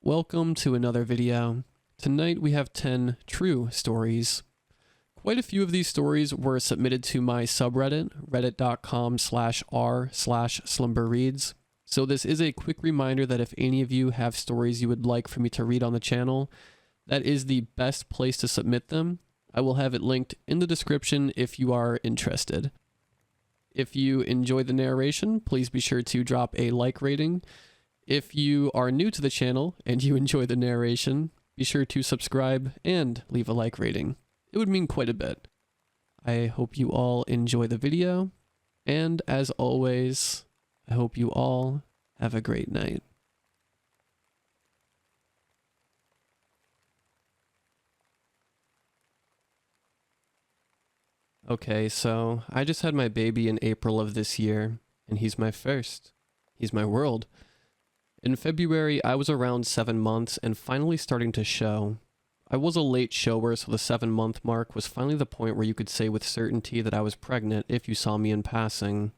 Welcome to another video. Tonight we have 10 true stories. Quite a few of these stories were submitted to my subreddit, reddit.com/r/slumberreads. So this is a quick reminder that if any of you have stories you would like for me to read on the channel, that is the best place to submit them. I will have it linked in the description if you are interested. If you enjoy the narration, please be sure to drop a like rating. If you are new to the channel and you enjoy the narration, be sure to subscribe and leave a like rating. It would mean quite a bit. I hope you all enjoy the video, and as always, I hope you all have a great night. Okay, so I just had my baby in April of this year, and he's my first. He's my world. In February, I was around 7 months and finally starting to show. I was a late shower, so the 7-month mark was finally the point where you could say with certainty that I was pregnant if you saw me in passing.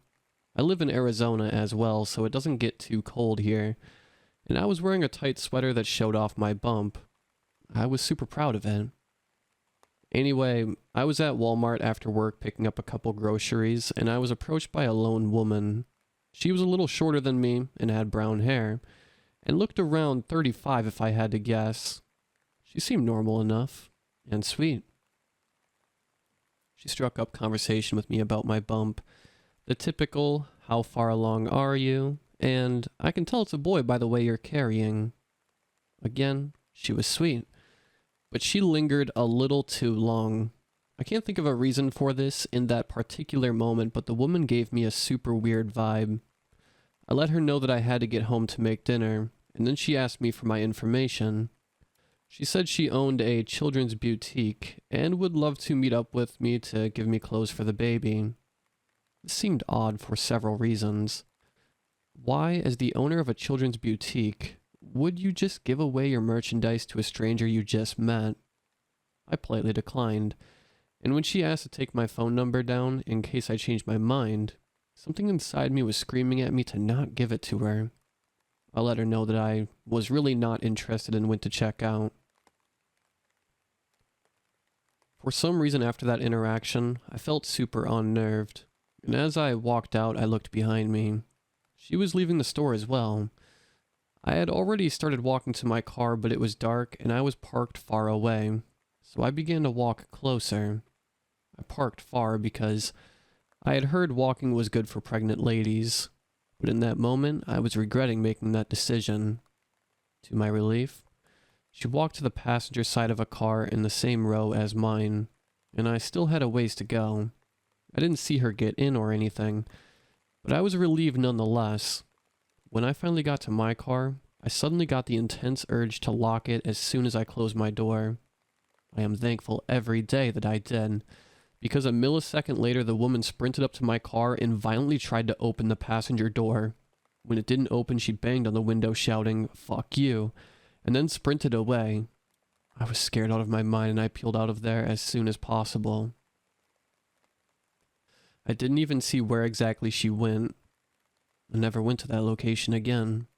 I live in Arizona as well, so it doesn't get too cold here, and I was wearing a tight sweater that showed off my bump. I was super proud of it. Anyway, I was at Walmart after work picking up a couple groceries, and I was approached by a lone woman. She was a little shorter than me and had brown hair, and looked around 35 if I had to guess. She seemed normal enough, and sweet. She struck up conversation with me about my bump, the typical, how far along are you, and I can tell it's a boy by the way you're carrying. Again, she was sweet. But she lingered a little too long. I can't think of a reason for this in that particular moment, but the woman gave me a super weird vibe. I let her know that I had to get home to make dinner, and then she asked me for my information. She said she owned a children's boutique and would love to meet up with me to give me clothes for the baby. This seemed odd for several reasons. Why, as the owner of a children's boutique, would you just give away your merchandise to a stranger you just met? I politely declined, and when she asked to take my phone number down in case I changed my mind, something inside me was screaming at me to not give it to her. I let her know that I was really not interested and went to check out. For some reason after that interaction, I felt super unnerved, and as I walked out, I looked behind me. She was leaving the store as well. I had already started walking to my car, but it was dark and I was parked far away, so I began to walk closer. I parked far because I had heard walking was good for pregnant ladies, but in that moment, I was regretting making that decision. To my relief, she walked to the passenger side of a car in the same row as mine, and I still had a ways to go. I didn't see her get in or anything, but I was relieved nonetheless. When I finally got to my car, I suddenly got the intense urge to lock it as soon as I closed my door. I am thankful every day that I did, because a millisecond later the woman sprinted up to my car and violently tried to open the passenger door. When it didn't open, she banged on the window shouting, "Fuck you," and then sprinted away. I was scared out of my mind and I peeled out of there as soon as possible. I didn't even see where exactly she went. I never went to that location again.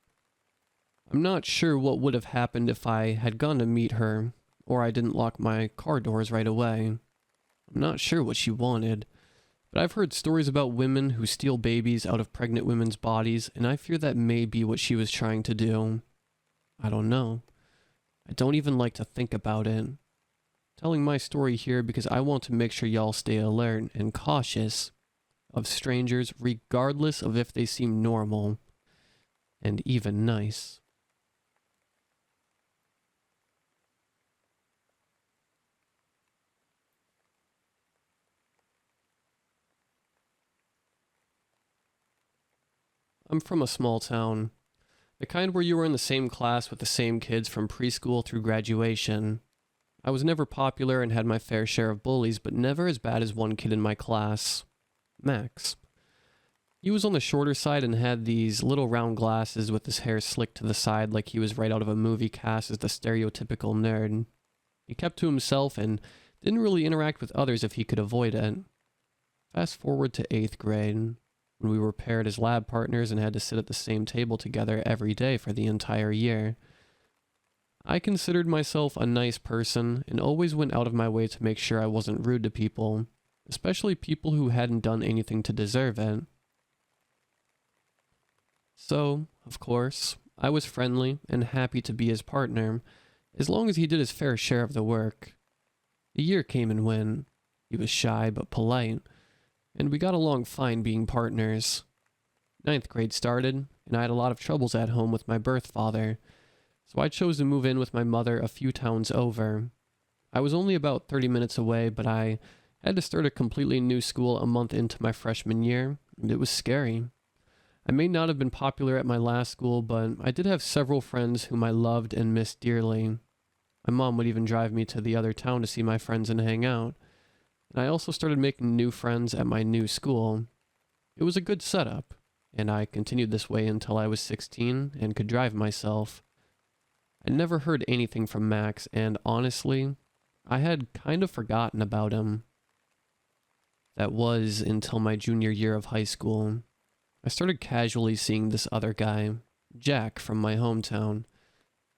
I'm not sure what would have happened if I had gone to meet her, or I didn't lock my car doors right away. I'm not sure what she wanted, but I've heard stories about women who steal babies out of pregnant women's bodies, and I fear that may be what she was trying to do. I don't know. I don't even like to think about it. I'm telling my story here because I want to make sure y'all stay alert and cautious of strangers, regardless of if they seem normal and even nice. I'm from a small town, the kind where you were in the same class with the same kids from preschool through graduation. I was never popular and had my fair share of bullies, but never as bad as one kid in my class. Max. He was on the shorter side and had these little round glasses with his hair slicked to the side like he was right out of a movie cast as the stereotypical nerd. He kept to himself and didn't really interact with others if he could avoid it. Fast forward to 8th grade. when we were paired as lab partners and had to sit at the same table together every day for the entire year. I considered myself a nice person and always went out of my way to make sure I wasn't rude to people, especially people who hadn't done anything to deserve it. So, of course, I was friendly and happy to be his partner, as long as he did his fair share of the work. A year came and went. He was shy but polite, and we got along fine being partners. Ninth grade started, and I had a lot of troubles at home with my birth father, so I chose to move in with my mother a few towns over. I was only about 30 minutes away, but I had to start a completely new school a month into my freshman year, and it was scary. I may not have been popular at my last school, but I did have several friends whom I loved and missed dearly. My mom would even drive me to the other town to see my friends and hang out, and I also started making new friends at my new school. It was a good setup, and I continued this way until I was 16 and could drive myself. I never heard anything from Max, and honestly, I had kind of forgotten about him. That was until my junior year of high school. I started casually seeing this other guy, Jack, from my hometown,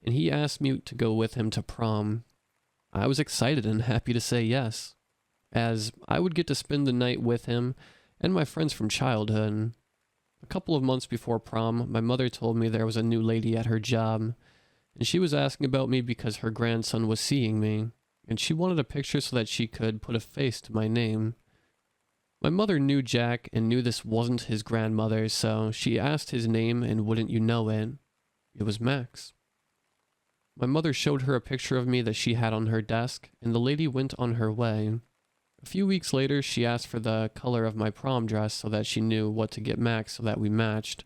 and he asked me to go with him to prom. I was excited and happy to say yes, as I would get to spend the night with him and my friends from childhood. A couple of months before prom, my mother told me there was a new lady at her job, and she was asking about me because her grandson was seeing me, and she wanted a picture so that she could put a face to my name. My mother knew Jack and knew this wasn't his grandmother, so she asked his name, and wouldn't you know it, it was Max. My mother showed her a picture of me that she had on her desk, and the lady went on her way. A few weeks later, she asked for the color of my prom dress so that she knew what to get Max so that we matched.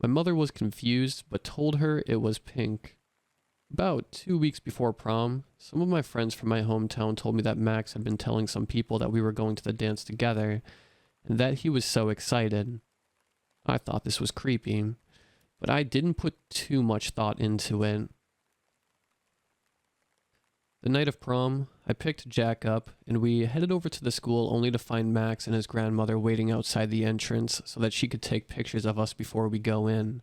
My mother was confused, but told her it was pink. About 2 weeks before prom, some of my friends from my hometown told me that Max had been telling some people that we were going to the dance together, and that he was so excited. I thought this was creepy, but I didn't put too much thought into it. The night of prom, I picked Jack up, and we headed over to the school only to find Max and his grandmother waiting outside the entrance so that she could take pictures of us before we go in.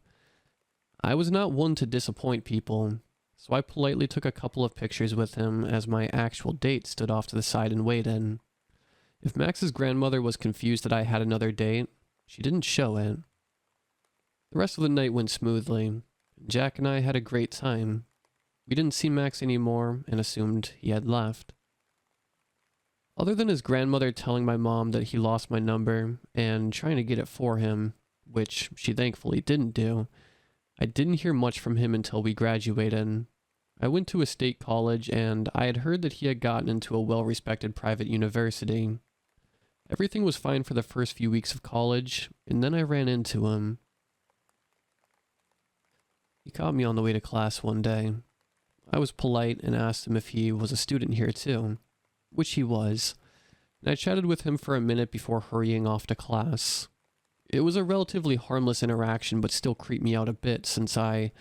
I was not one to disappoint people, so I politely took a couple of pictures with him as my actual date stood off to the side and waited. If Max's grandmother was confused that I had another date, she didn't show it. The rest of the night went smoothly. Jack and I had a great time. We didn't see Max anymore and assumed he had left. Other than his grandmother telling my mom that he lost my number and trying to get it for him, which she thankfully didn't do, I didn't hear much from him until we graduated. I went to a state college, and I had heard that he had gotten into a well-respected private university. Everything was fine for the first few weeks of college, and then I ran into him. He caught me on the way to class one day. I was polite and asked him if he was a student here too, which he was, and I chatted with him for a minute before hurrying off to class. It was a relatively harmless interaction, but still creeped me out a bit since I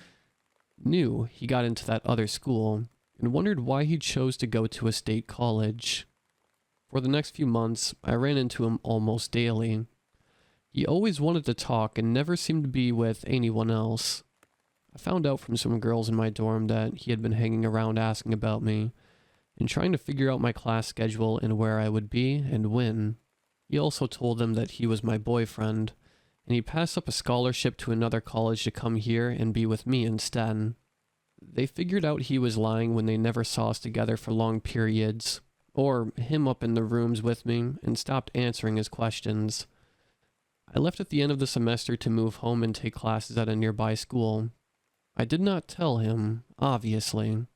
knew he got into that other school and wondered why he chose to go to a state college. For the next few months, I ran into him almost daily. He always wanted to talk and never seemed to be with anyone else. I found out from some girls in my dorm that he had been hanging around asking about me and trying to figure out my class schedule and where I would be and when. He also told them that he was my boyfriend, and he passed up a scholarship to another college to come here and be with me instead. They figured out he was lying when they never saw us together for long periods, or him up in the rooms with me, and stopped answering his questions. I left at the end of the semester to move home and take classes at a nearby school. I did not tell him, obviously.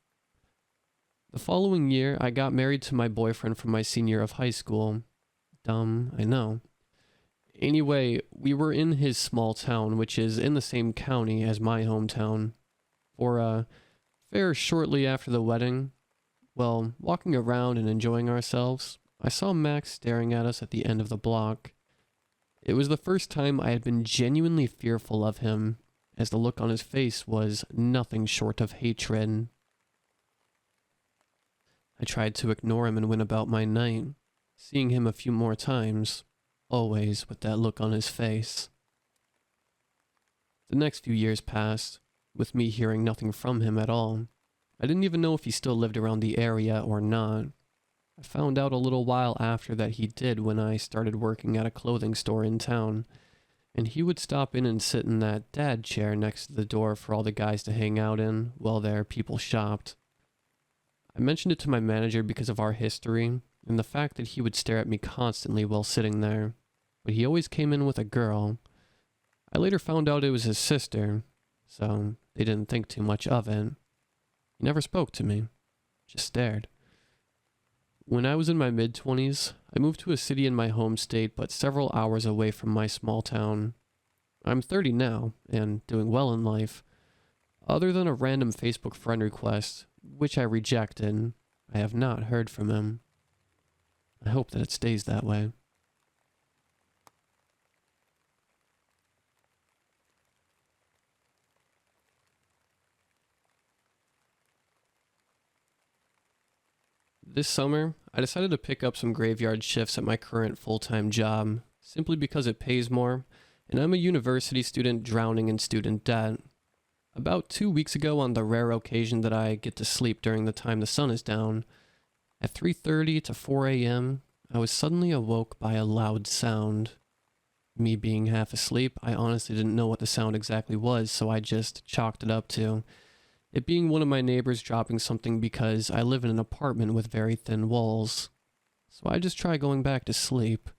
The following year, I got married to my boyfriend from my senior year of high school. Dumb, I know. Anyway, we were in his small town, which is in the same county as my hometown. For a fair shortly after the wedding, well, walking around and enjoying ourselves, I saw Max staring at us at the end of the block. It was the first time I had been genuinely fearful of him, as the look on his face was nothing short of hatred. I tried to ignore him and went about my night, seeing him a few more times, always with that look on his face. The next few years passed, with me hearing nothing from him at all, I didn't even know if he still lived around the area or not. I found out a little while after that he did when I started working at a clothing store in town, and he would stop in and sit in that dad chair next to the door for all the guys to hang out in while their people shopped. I mentioned it to my manager because of our history and the fact that he would stare at me constantly while sitting there, but he always came in with a girl. I later found out it was his sister, so they didn't think too much of it. He never spoke to me, just stared. When I was in my mid-20s, I moved to a city in my home state but several hours away from my small town. I'm 30 now, and doing well in life. Other than a random Facebook friend request, which I rejected, I have not heard from him. I hope that it stays that way. This summer, I decided to pick up some graveyard shifts at my current full-time job, simply because it pays more, and I'm a university student drowning in student debt. About 2 weeks ago, on the rare occasion that I get to sleep during the time the sun is down, at 3:30 to 4 a.m., I was suddenly awoke by a loud sound. Me being half asleep, I honestly didn't know what the sound exactly was, so I just chalked it up to it being one of my neighbors dropping something because I live in an apartment with very thin walls. So I just try going back to sleep.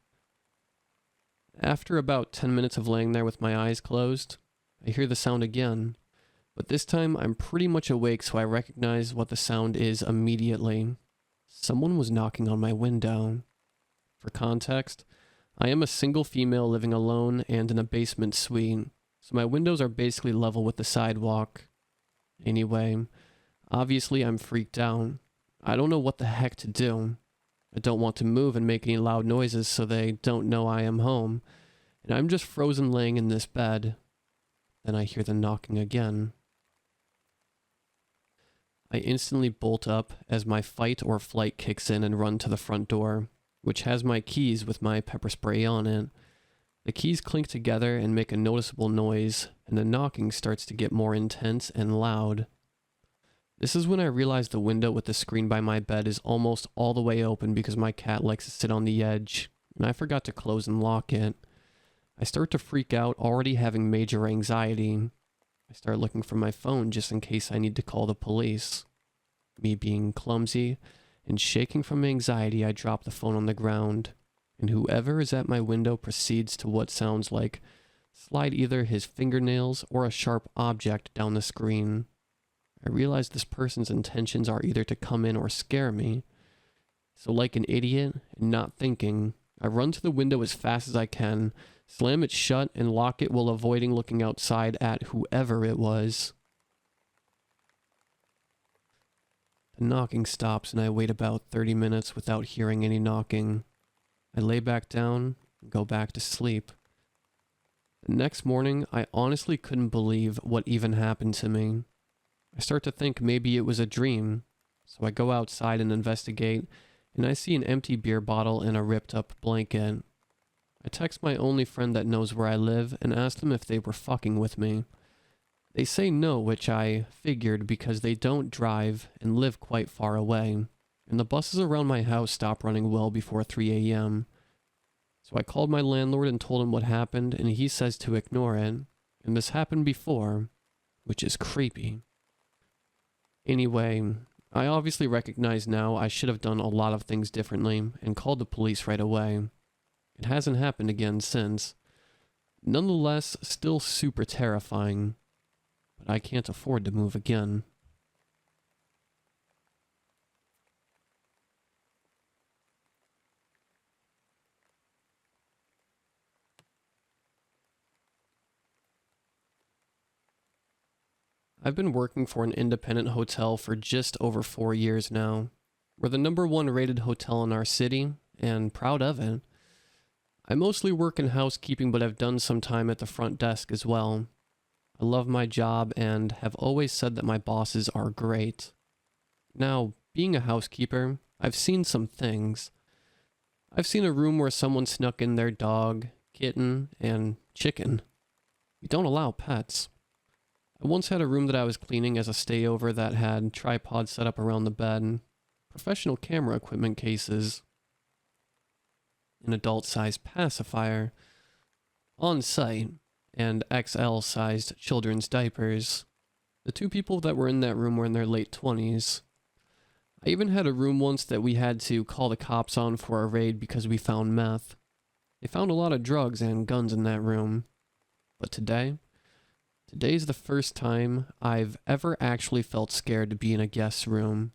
After about 10 minutes of laying there with my eyes closed, I hear the sound again, but this time I'm pretty much awake, so I recognize what the sound is immediately. Someone was knocking on my window. For context, I am a single female living alone and in a basement suite, so my windows are basically level with the sidewalk. Anyway, obviously I'm freaked out. I don't know what the heck to do. I don't want to move and make any loud noises so they don't know I am home, and I'm just frozen laying in this bed. Then I hear the knocking again. I instantly bolt up as my fight or flight kicks in and run to the front door, which has my keys with my pepper spray on it. The keys clink together and make a noticeable noise, and the knocking starts to get more intense and loud. This is when I realize the window with the screen by my bed is almost all the way open because my cat likes to sit on the edge, and I forgot to close and lock it. I start to freak out, already having major anxiety. I start looking for my phone just in case I need to call the police. Me being clumsy and shaking from anxiety, I drop the phone on the ground, and whoever is at my window proceeds to what sounds like slide either his fingernails or a sharp object down the screen. I realize this person's intentions are either to come in or scare me. So like an idiot and not thinking, I run to the window as fast as I can, slam it shut, and lock it while avoiding looking outside at whoever it was. The knocking stops and I wait about 30 minutes without hearing any knocking. I lay back down and go back to sleep. The next morning, I honestly couldn't believe what even happened to me. I start to think maybe it was a dream, so I go outside and investigate, and I see an empty beer bottle and a ripped up blanket. I text my only friend that knows where I live and ask them if they were fucking with me. They say no, which I figured because they don't drive and live quite far away, and the buses around my house stop running well before 3 a.m. So I called my landlord and told him what happened, and he says to ignore it, and this happened before, which is creepy. Anyway, I obviously recognize now I should have done a lot of things differently and called the police right away. It hasn't happened again since. Nonetheless, still super terrifying, but I can't afford to move again. I've been working for an independent hotel for just over 4 years now. We're the #1 rated hotel in our city, and proud of it. I mostly work in housekeeping, but I've done some time at the front desk as well. I love my job and have always said that my bosses are great. Now, being a housekeeper, I've seen some things. I've seen a room where someone snuck in their dog, kitten, and chicken. We don't allow pets. I once had a room that I was cleaning as a stayover that had tripods set up around the bed, professional camera equipment cases, an adult-sized pacifier, on site, and XL-sized children's diapers. The two people that were in that room were in their late 20s. I even had a room once that we had to call the cops on for a raid because we found meth. They found a lot of drugs and guns in that room. But today's the first time I've ever actually felt scared to be in a guest's room.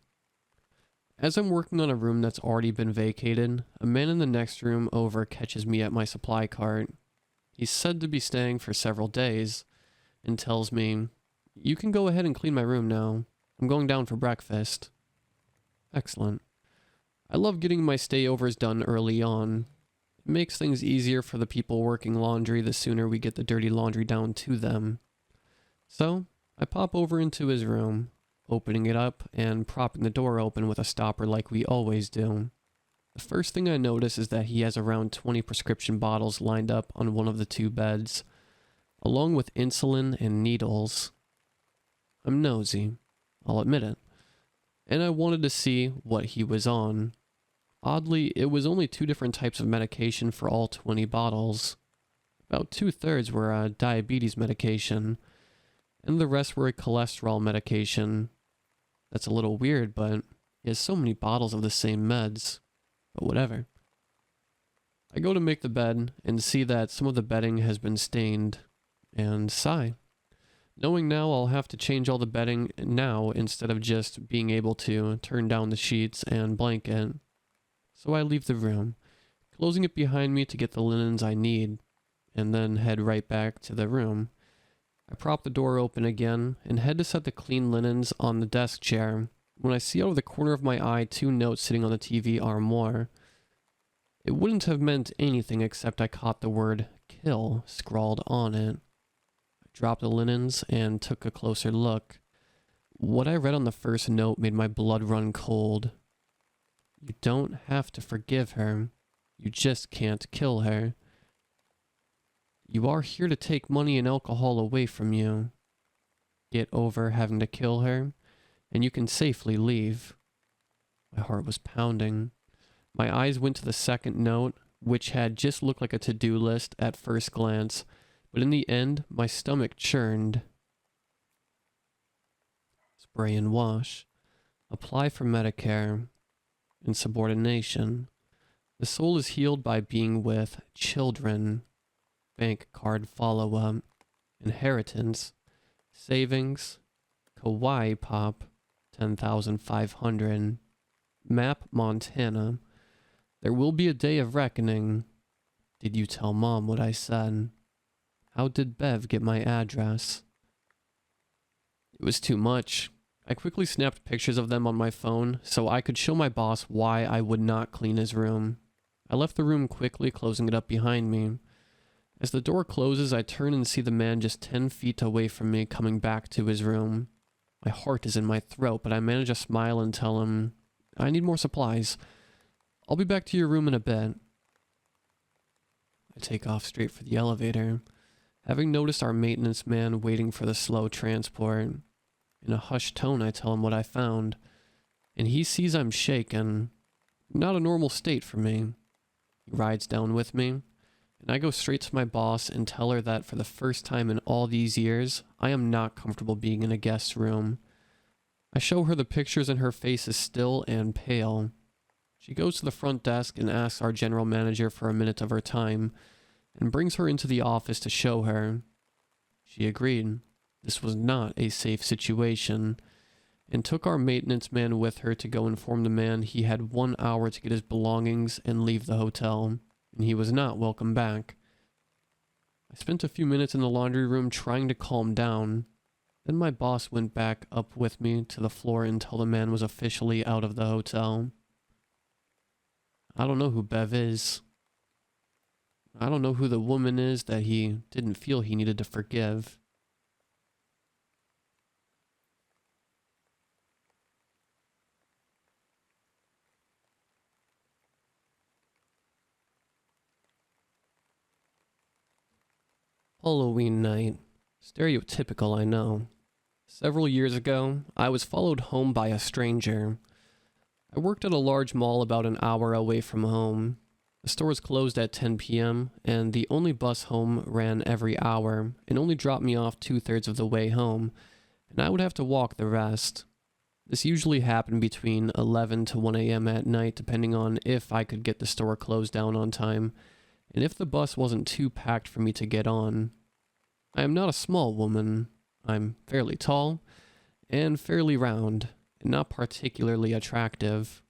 As I'm working on a room that's already been vacated, a man in the next room over catches me at my supply cart. He's said to be staying for several days, and tells me, "You can go ahead and clean my room now. I'm going down for breakfast." Excellent. I love getting my stayovers done early on. It makes things easier for the people working laundry the sooner we get the dirty laundry down to them. So, I pop over into his room, opening it up and propping the door open with a stopper like we always do. The first thing I notice is that he has around 20 prescription bottles lined up on one of the two beds, along with insulin and needles. I'm nosy, I'll admit it, and I wanted to see what he was on. Oddly, it was only 2 different types of medication for all 20 bottles. About 2/3 were a diabetes medication, and the rest were a cholesterol medication. That's a little weird, but he has so many bottles of the same meds. But whatever. I go to make the bed and see that some of the bedding has been stained, and sigh. Knowing now I'll have to change all the bedding now instead of just being able to turn down the sheets and blanket. So I leave the room, closing it behind me to get the linens I need, and then head right back to the room. I prop the door open again and head to set the clean linens on the desk chair when I see out of the corner of my eye 2 notes sitting on the TV armoire. It wouldn't have meant anything except I caught the word "kill" scrawled on it. I dropped the linens and took a closer look. What I read on the first note made my blood run cold. "You don't have to forgive her. You just can't kill her. You are here to take money and alcohol away from you. Get over having to kill her, and you can safely leave." My heart was pounding. My eyes went to the second note, which had just looked like a to-do list at first glance, but in the end, my stomach churned. Spray and wash. Apply for Medicare. Insubordination. The soul is healed by being with children. Bank card follow-up. Inheritance. Savings. Kawaii Pop. 10,500. Map, Montana. There will be a day of reckoning. Did you tell Mom what I said? How did Bev get my address? It was too much. I quickly snapped pictures of them on my phone so I could show my boss why I would not clean his room. I left the room quickly, closing it up behind me. As the door closes, I turn and see the man just 10 feet away from me coming back to his room. My heart is in my throat, but I manage to smile and tell him, "I need more supplies. I'll be back to your room in a bit." I take off straight for the elevator, having noticed our maintenance man waiting for the slow transport. In a hushed tone, I tell him what I found, and he sees I'm shaken. Not a normal state for me. He rides down with me, and I go straight to my boss and tell her that for the first time in all these years, I am not comfortable being in a guest's room. I show her the pictures and her face is still and pale. She goes to the front desk and asks our general manager for a minute of her time, and brings her into the office to show her. She agreed. This was not a safe situation, and took our maintenance man with her to go inform the man he had 1 hour to get his belongings and leave the hotel, and he was not welcome back. I spent a few minutes in the laundry room trying to calm down. Then my boss went back up with me to the floor until the man was officially out of the hotel. I don't know who Bev is. I don't know who the woman is that he didn't feel he needed to forgive. Halloween night. Stereotypical, I know. Several years ago, I was followed home by a stranger. I worked at a large mall about an hour away from home. The stores closed at 10 p.m., and the only bus home ran every hour and only dropped me off 2/3 of the way home, and I would have to walk the rest. This usually happened between 11 to 1 a.m. at night, depending on if I could get the store closed down on time, and if the bus wasn't too packed for me to get on. I am not a small woman. I'm fairly tall and fairly round, and not particularly attractive.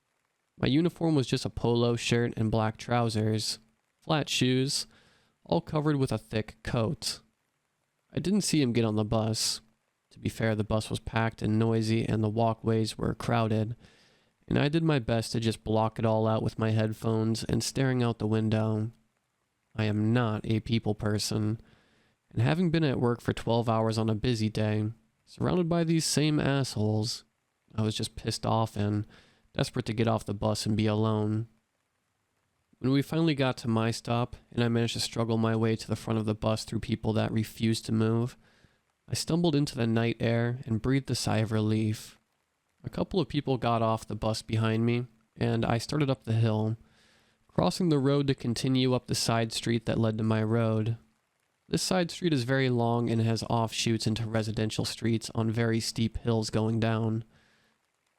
My uniform was just a polo shirt and black trousers, flat shoes, all covered with a thick coat. I didn't see him get on the bus. To be fair, the bus was packed and noisy and the walkways were crowded, and I did my best to just block it all out with my headphones and staring out the window. I am not a people person, and having been at work for 12 hours on a busy day, surrounded by these same assholes, I was just pissed off and desperate to get off the bus and be alone. When we finally got to my stop, and I managed to struggle my way to the front of the bus through people that refused to move, I stumbled into the night air and breathed a sigh of relief. A couple of people got off the bus behind me, and I started up the hill, crossing the road to continue up the side street that led to my road. This side street is very long and has offshoots into residential streets on very steep hills going down.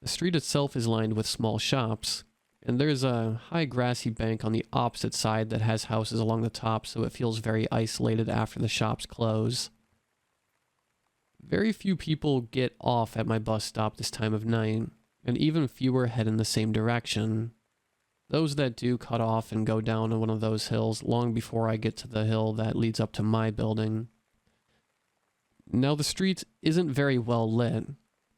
The street itself is lined with small shops, and there's a high grassy bank on the opposite side that has houses along the top, so it feels very isolated after the shops close. Very few people get off at my bus stop this time of night, and even fewer head in the same direction. Those that do cut off and go down one of those hills long before I get to the hill that leads up to my building. Now, the street isn't very well lit.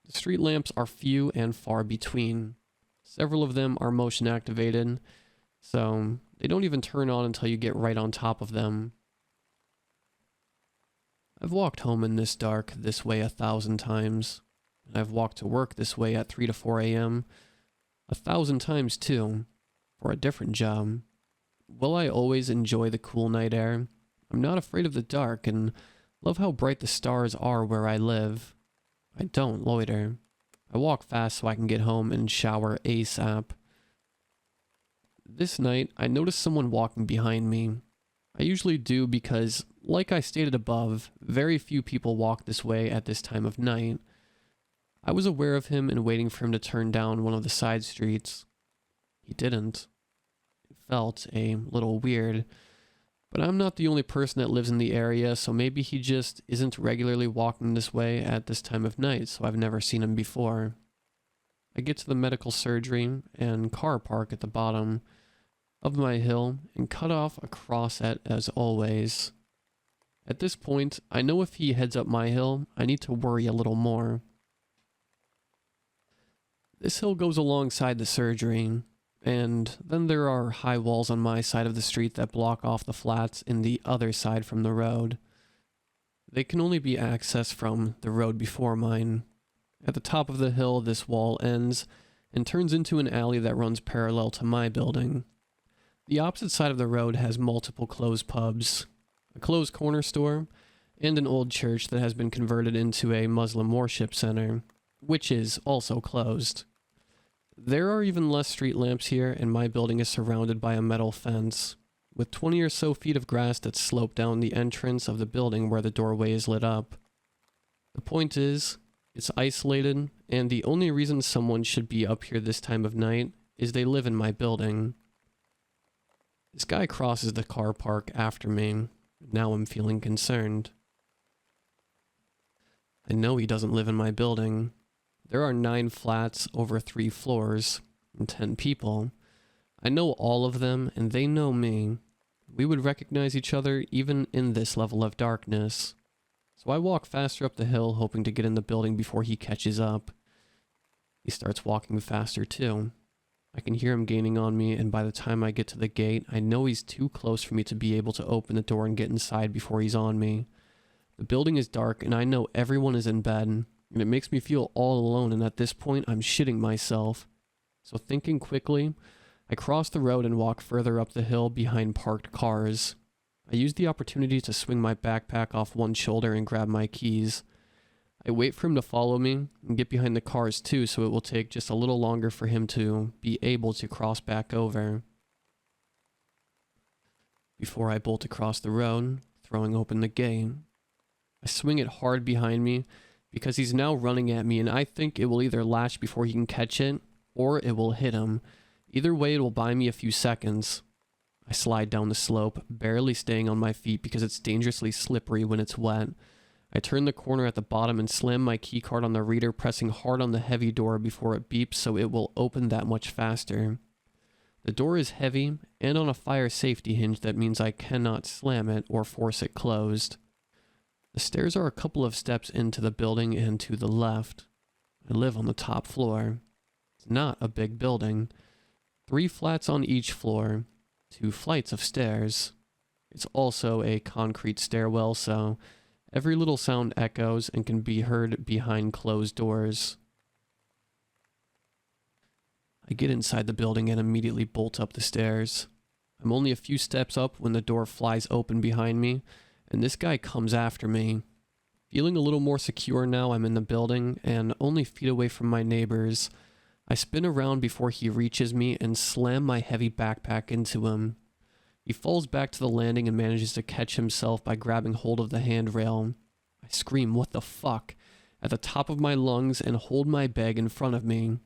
The street lamps are few and far between. Several of them are motion activated, so they don't even turn on until you get right on top of them. I've walked home in this dark this way 1,000 times, and I've walked to work this way at 3 to 4 a.m. 1,000 times too, for a different job. Will I always enjoy the cool night air? I'm not afraid of the dark and love how bright the stars are where I live. I don't loiter. I walk fast so I can get home and shower ASAP. This night, I noticed someone walking behind me. I usually do because, like I stated above, very few people walk this way at this time of night. I was aware of him and waiting for him to turn down one of the side streets. He didn't. It felt a little weird, but I'm not the only person that lives in the area, so maybe he just isn't regularly walking this way at this time of night, so I've never seen him before. I get to the medical surgery and car park at the bottom of my hill and cut off across it as always. At this point, I know if he heads up my hill, I need to worry a little more. This hill goes alongside the surgery, and then there are high walls on my side of the street that block off the flats in the other side from the road. They can only be accessed from the road before mine. At the top of the hill, this wall ends and turns into an alley that runs parallel to my building. The opposite side of the road has multiple closed pubs, a closed corner store, and an old church that has been converted into a Muslim worship center, which is also closed. There are even less street lamps here, and my building is surrounded by a metal fence, with 20 or so feet of grass that slope down the entrance of the building where the doorway is lit up. The point is, it's isolated, and the only reason someone should be up here this time of night is they live in my building. This guy crosses the car park after me. Now I'm feeling concerned. I know he doesn't live in my building. There are 9 flats over 3 floors and 10 people. I know all of them, and they know me. We would recognize each other even in this level of darkness. So I walk faster up the hill, hoping to get in the building before he catches up. He starts walking faster too. I can hear him gaining on me, and by the time I get to the gate, I know he's too close for me to be able to open the door and get inside before he's on me. The building is dark, and I know everyone is in bed, and it makes me feel all alone, and at this point, I'm shitting myself. So thinking quickly, I cross the road and walk further up the hill behind parked cars. I use the opportunity to swing my backpack off one shoulder and grab my keys. I wait for him to follow me and get behind the cars too, so it will take just a little longer for him to be able to cross back over. Before I bolt across the road, throwing open the gate, I swing it hard behind me because he's now running at me, and I think it will either latch before he can catch it or it will hit him. Either way, it will buy me a few seconds. I slide down the slope, barely staying on my feet because it's dangerously slippery when it's wet. I turn the corner at the bottom and slam my keycard on the reader, pressing hard on the heavy door before it beeps so it will open that much faster. The door is heavy and on a fire safety hinge that means I cannot slam it or force it closed. The stairs are a couple of steps into the building and to the left. I live on the top floor. It's not a big building. 3 flats on each floor, 2 flights of stairs. It's also a concrete stairwell, so every little sound echoes and can be heard behind closed doors. I get inside the building and immediately bolt up the stairs. I'm only a few steps up when the door flies open behind me, and this guy comes after me. Feeling a little more secure now I'm in the building and only feet away from my neighbors, I spin around before he reaches me and slam my heavy backpack into him. He falls back to the landing and manages to catch himself by grabbing hold of the handrail. I scream, "What the fuck?" at the top of my lungs and hold my bag in front of me.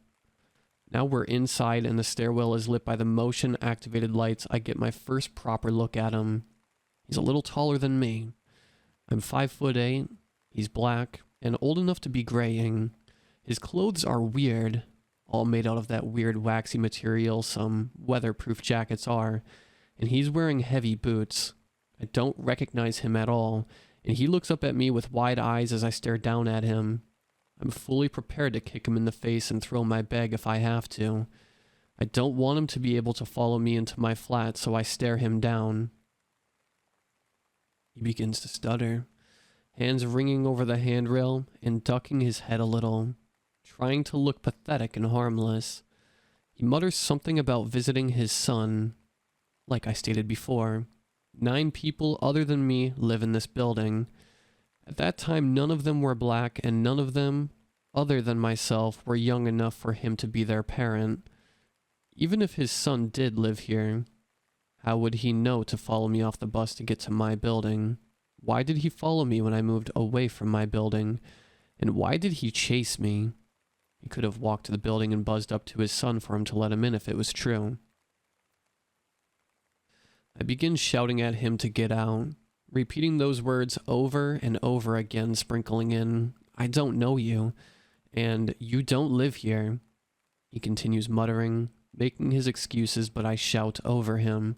Now we're inside and the stairwell is lit by the motion-activated lights. I get my first proper look at him. He's a little taller than me. I'm 5'8", he's black, and old enough to be graying. His clothes are weird, all made out of that weird waxy material some weatherproof jackets are, and he's wearing heavy boots. I don't recognize him at all, and he looks up at me with wide eyes as I stare down at him. I'm fully prepared to kick him in the face and throw my bag if I have to. I don't want him to be able to follow me into my flat, so I stare him down. He begins to stutter, hands ringing over the handrail and ducking his head a little, trying to look pathetic and harmless. He mutters something about visiting his son. Like I stated before, 9 people other than me live in this building. At that time, none of them were black, and none of them, other than myself, were young enough for him to be their parent. Even if his son did live here, how would he know to follow me off the bus to get to my building? Why did he follow me when I moved away from my building? And why did he chase me? He could have walked to the building and buzzed up to his son for him to let him in if it was true. I begin shouting at him to get out, repeating those words over and over again, sprinkling in, "I don't know you," and "You don't live here." He continues muttering, making his excuses, but I shout over him.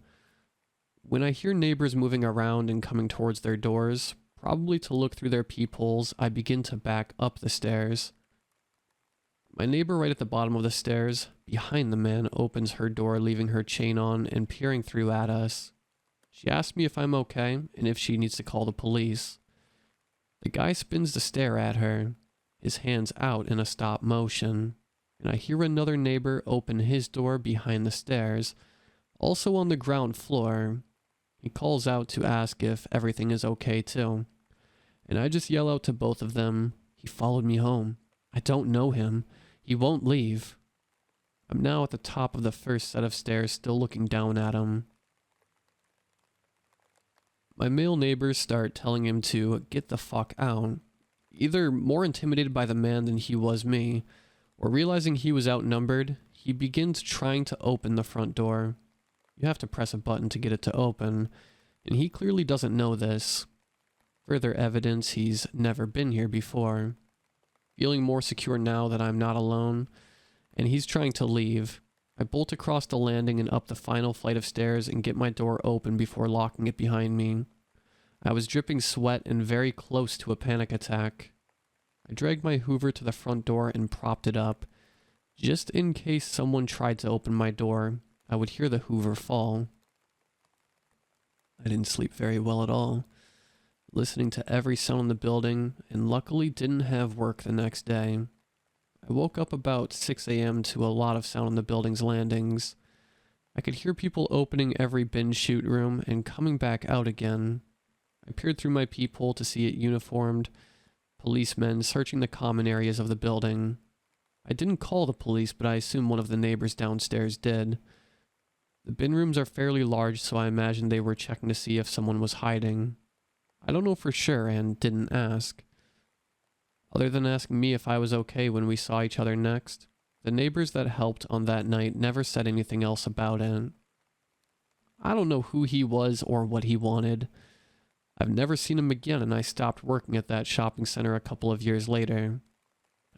When I hear neighbors moving around and coming towards their doors, probably to look through their peepholes, I begin to back up the stairs. My neighbor right at the bottom of the stairs, behind the man, opens her door, leaving her chain on and peering through at us. She asks me if I'm okay and if she needs to call the police. The guy spins to stare at her, his hands out in a stop motion, and I hear another neighbor open his door behind the stairs, also on the ground floor. He calls out to ask if everything is okay too, and I just yell out to both of them, "He followed me home. I don't know him. He won't leave." I'm now at the top of the first set of stairs, still looking down at him. My male neighbors start telling him to get the fuck out, either more intimidated by the man than he was me, or realizing he was outnumbered, he begins trying to open the front door. You have to press a button to get it to open, and he clearly doesn't know this. Further evidence he's never been here before. Feeling more secure now that I'm not alone, and he's trying to leave, I bolt across the landing and up the final flight of stairs and get my door open before locking it behind me. I was dripping sweat and very close to a panic attack. I dragged my Hoover to the front door and propped it up. Just in case someone tried to open my door, I would hear the Hoover fall. I didn't sleep very well at all, listening to every sound in the building, and luckily didn't have work the next day. I woke up about 6 a.m. to a lot of sound in the building's landings. I could hear people opening every bin chute room and coming back out again. I peered through my peephole to see it uniformed policemen searching the common areas of the building. I didn't call the police, but I assume one of the neighbors downstairs did. The bin rooms are fairly large, so I imagine they were checking to see if someone was hiding. I don't know for sure and didn't ask. Other than asking me if I was okay when we saw each other next, the neighbors that helped on that night never said anything else about it. I don't know who he was or what he wanted. I've never seen him again, and I stopped working at that shopping center a couple of years later.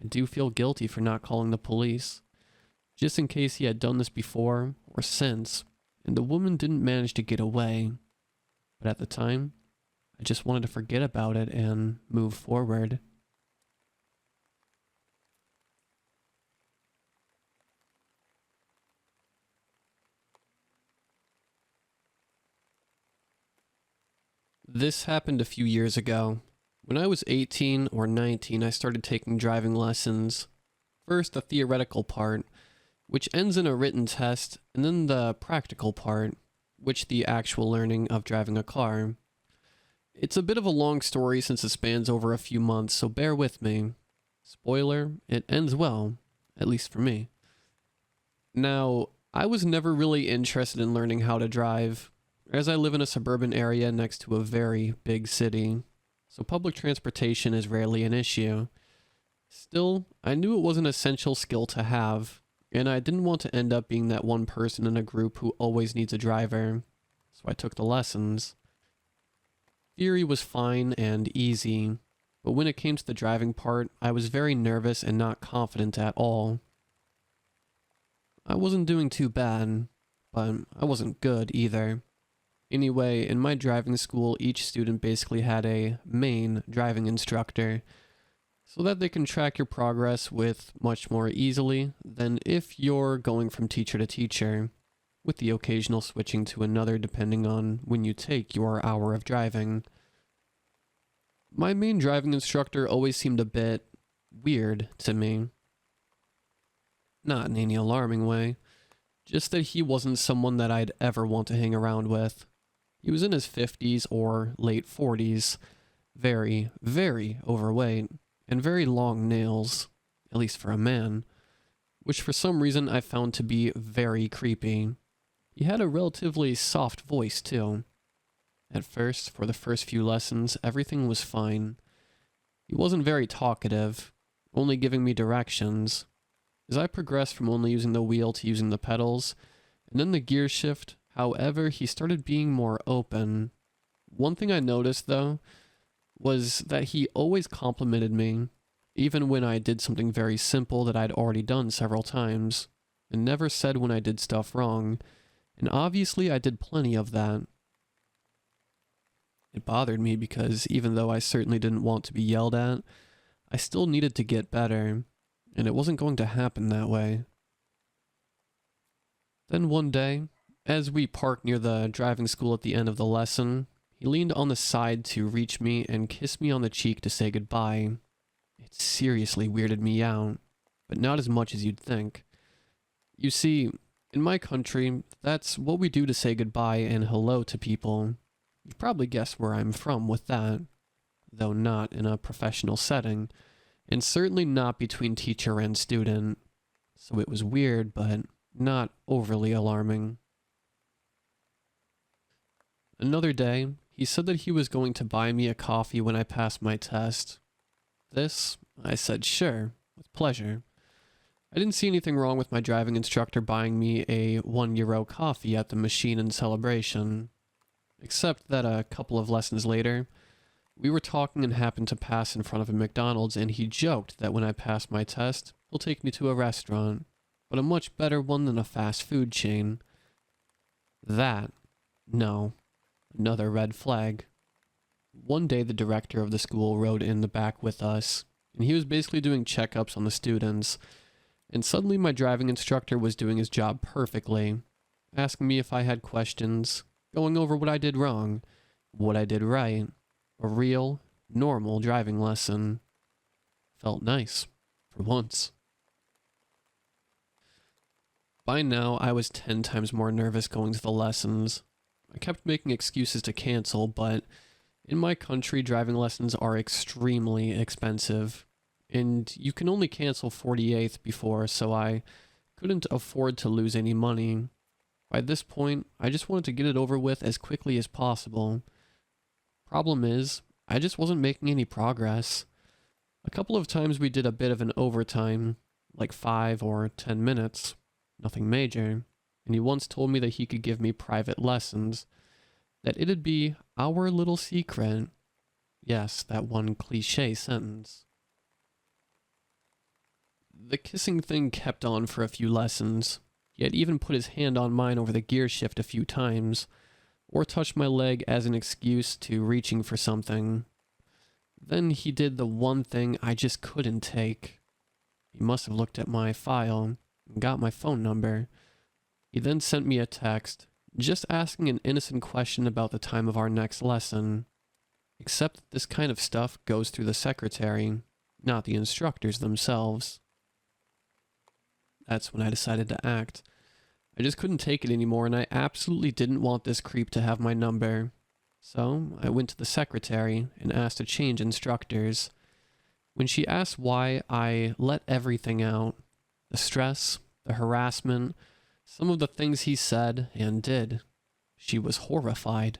I do feel guilty for not calling the police, just in case he had done this before or since, and the woman didn't manage to get away. But at the time, I just wanted to forget about it and move forward. This happened a few years ago. When I was 18 or 19, I started taking driving lessons. First, the theoretical part, which ends in a written test, and then the practical part, which the actual learning of driving a car. It's a bit of a long story since it spans over a few months, so bear with me. Spoiler, it ends well, at least for me. Now, I was never really interested in learning how to drive, as I live in a suburban area next to a very big city, so public transportation is rarely an issue. Still, I knew it was an essential skill to have, and I didn't want to end up being that one person in a group who always needs a driver, so I took the lessons. Theory was fine and easy, but when it came to the driving part, I was very nervous and not confident at all. I wasn't doing too bad, but I wasn't good either. Anyway, in my driving school, each student basically had a main driving instructor, so that they can track your progress with much more easily than if you're going from teacher to teacher, with the occasional switching to another depending on when you take your hour of driving. My main driving instructor always seemed a bit weird to me. Not in any alarming way, just that he wasn't someone that I'd ever want to hang around with. He was in his 50s or late 40s, very, very overweight, and very long nails, at least for a man, which for some reason I found to be very creepy. He had a relatively soft voice too. At first, for the first few lessons, everything was fine. He wasn't very talkative, only giving me directions. As I progressed from only using the wheel to using the pedals, and then the gear shift, however, he started being more open. One thing I noticed, though, was that he always complimented me, even when I did something very simple that I'd already done several times, and never said when I did stuff wrong, and obviously I did plenty of that. It bothered me because even though I certainly didn't want to be yelled at, I still needed to get better, and it wasn't going to happen that way. Then one day, as we parked near the driving school at the end of the lesson, he leaned on the side to reach me and kiss me on the cheek to say goodbye. It seriously weirded me out, but not as much as you'd think. You see, in my country, that's what we do to say goodbye and hello to people. You've probably guessed where I'm from with that, though not in a professional setting, and certainly not between teacher and student. So it was weird, but not overly alarming. Another day, he said that he was going to buy me a coffee when I passed my test. This, I said sure, with pleasure. I didn't see anything wrong with my driving instructor buying me a €1 coffee at the machine in celebration. Except that a couple of lessons later, we were talking and happened to pass in front of a McDonald's, and he joked that when I passed my test, he'll take me to a restaurant, but a much better one than a fast food chain. No. Another red flag. One day the director of the school rode in the back with us, and he was basically doing checkups on the students, and suddenly my driving instructor was doing his job perfectly, asking me if I had questions, going over what I did wrong, what I did right. A real, normal driving lesson. Felt nice, for once. By now, I was 10 times more nervous going to the lessons. I kept making excuses to cancel, but In my country, driving lessons are extremely expensive, and you can only cancel 48th before, so I couldn't afford to lose any money. By this point, I just wanted to get it over with as quickly as possible. Problem is, I just wasn't making any progress. A couple of times we did a bit of an overtime, like 5 or 10 minutes, nothing major, and he once told me that he could give me private lessons, that it'd be our little secret. Yes, that one cliche sentence. The kissing thing kept on for a few lessons. He had even put his hand on mine over the gear shift a few times, or touched my leg as an excuse to reaching for something. Then he did the one thing I just couldn't take. He must have looked at my file and got my phone number. He then sent me a text, just asking an innocent question about the time of our next lesson. Except that this kind of stuff goes through the secretary, not the instructors themselves. That's when I decided to act. I just couldn't take it anymore, and I absolutely didn't want this creep to have my number. So I went to the secretary and asked to change instructors. When she asked why, I let everything out. The stress, the harassment, some of the things he said and did. She was horrified.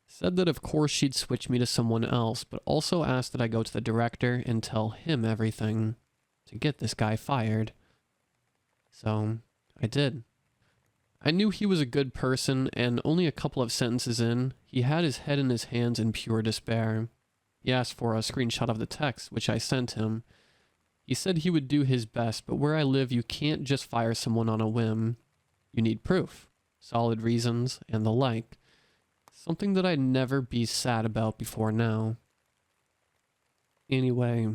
Said that of course she'd switch me to someone else, but also asked that I go to the director and tell him everything to get this guy fired. So I did. I knew he was a good person, and only a couple of sentences in, he had his head in his hands in pure despair. He asked for a screenshot of the text, which I sent him. He said he would do his best, but where I live, you can't just fire someone on a whim. You need proof, solid reasons, and the like. Something that I'd never be sad about before now. Anyway,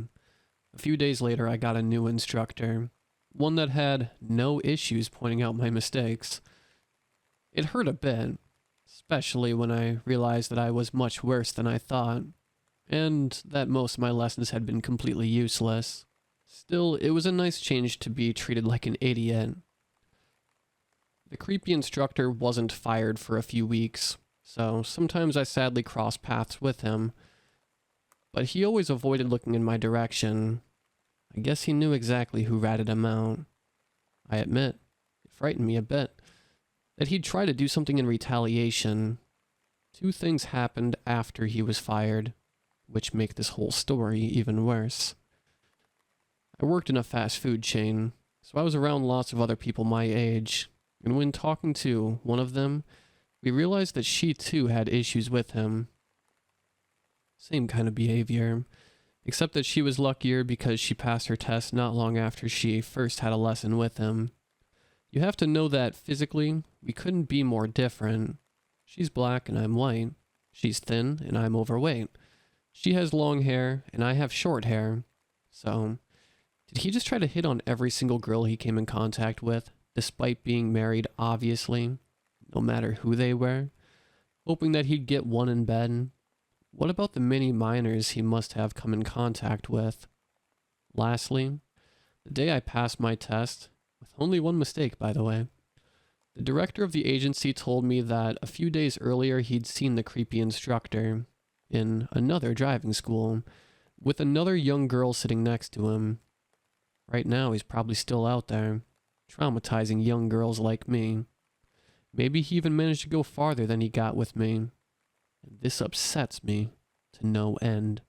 a few days later, I got a new instructor. One that had no issues pointing out my mistakes. It hurt a bit, especially when I realized that I was much worse than I thought, and that most of my lessons had been completely useless. Still, it was a nice change to be treated like an idiot. The creepy instructor wasn't fired for a few weeks, so sometimes I sadly crossed paths with him, but he always avoided looking in my direction. I guess he knew exactly who ratted him out. I admit, it frightened me a bit, that he'd try to do something in retaliation. 2 things happened after he was fired, which make this whole story even worse. I worked in a fast food chain, so I was around lots of other people my age, and when talking to one of them, we realized that she too had issues with him. Same kind of behavior, except that she was luckier because she passed her test not long after she first had a lesson with him. You have to know that physically, we couldn't be more different. She's black and I'm white. She's thin and I'm overweight. She has long hair and I have short hair. So, did he just try to hit on every single girl he came in contact with, despite being married, obviously, no matter who they were, hoping that he'd get one in bed? What about the many minors he must have come in contact with? Lastly, the day I passed my test, with only one mistake by the way, the director of the agency told me that a few days earlier he'd seen the creepy instructor in another driving school, with another young girl sitting next to him. Right now he's probably still out there, traumatizing young girls like me. Maybe he even managed to go farther than he got with me. And this upsets me to no end.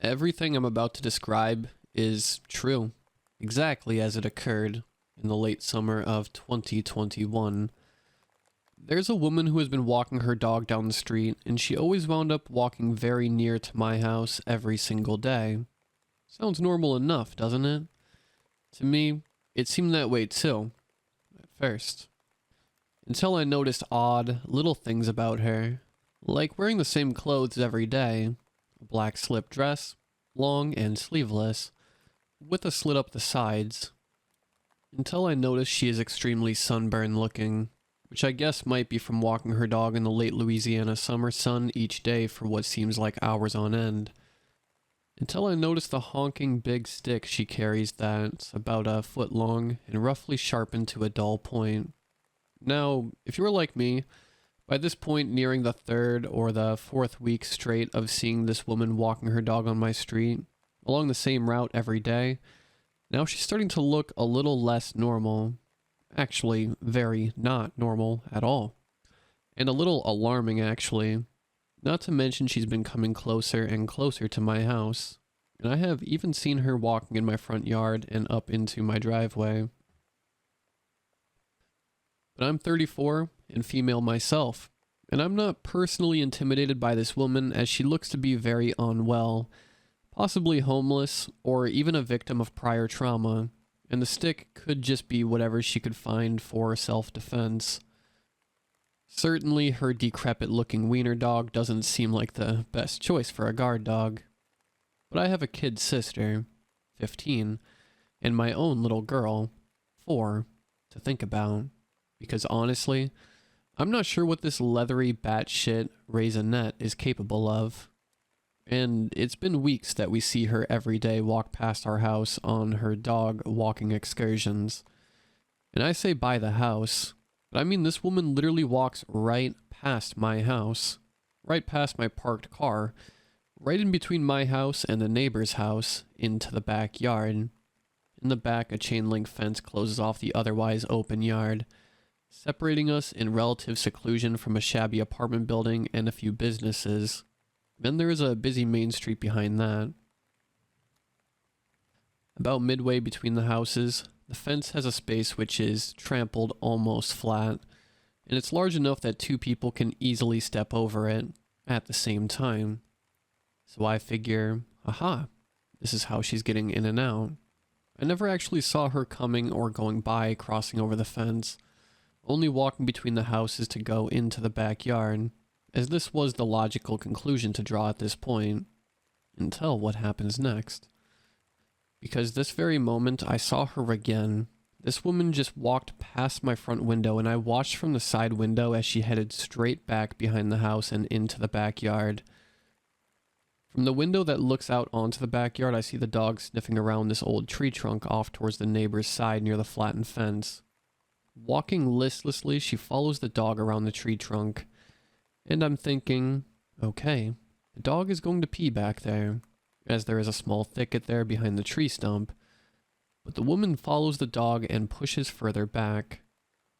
Everything I'm about to describe is true, exactly as it occurred in the late summer of 2021. There's a woman who has been walking her dog down the street, and she always wound up walking very near to my house every single day. Sounds normal enough, doesn't it? To me, it seemed that way too, at first. Until I noticed odd, little things about her, like wearing the same clothes every day, a black slip dress, long and sleeveless, with a slit up the sides. Until I noticed she is extremely sunburned looking, which I guess might be from walking her dog in the late Louisiana summer sun each day for what seems like hours on end. until I noticed the honking big stick she carries that's about a foot long and roughly sharpened to a dull point. Now, if you were like me, by this point nearing the third or the fourth week straight of seeing this woman walking her dog on my street, along the same route every day, now she's starting to look a little less normal. Actually, very not normal at all. And a little alarming, actually. Not to mention she's been coming closer and closer to my house, and I have even seen her walking in my front yard and up into my driveway. But I'm 34 and female myself, and I'm not personally intimidated by this woman as she looks to be very unwell, possibly homeless, or even a victim of prior trauma, and the stick could just be whatever she could find for self-defense. Certainly, her decrepit-looking wiener dog doesn't seem like the best choice for a guard dog. But I have a kid sister, 15, and my own little girl, 4, to think about. Because honestly, I'm not sure what this leathery batshit raisinette is capable of. And it's been weeks that we see her every day walk past our house on her dog walking excursions. And I say by the house, but I mean this woman literally walks right past my house, right past my parked car, right in between my house and the neighbor's house, into the backyard. In the back, a chain link fence closes off the otherwise open yard, separating us in relative seclusion from a shabby apartment building and a few businesses. Then there is a busy main street behind that. About midway between the houses, the fence has a space which is trampled almost flat, and it's large enough that 2 people can easily step over it at the same time. So I figure, aha, this is how she's getting in and out. I never actually saw her coming or going by crossing over the fence, only walking between the houses to go into the backyard, as this was the logical conclusion to draw at this point, until what happens next. Because this very moment I saw her again. This woman just walked past my front window, and I watched from the side window as she headed straight back behind the house and into the backyard. From the window that looks out onto the backyard, I see the dog sniffing around this old tree trunk off towards the neighbor's side near the flattened fence. Walking listlessly, she follows the dog around the tree trunk. And I'm thinking, okay, the dog is going to pee back there, as there is a small thicket there behind the tree stump. But the woman follows the dog and pushes further back,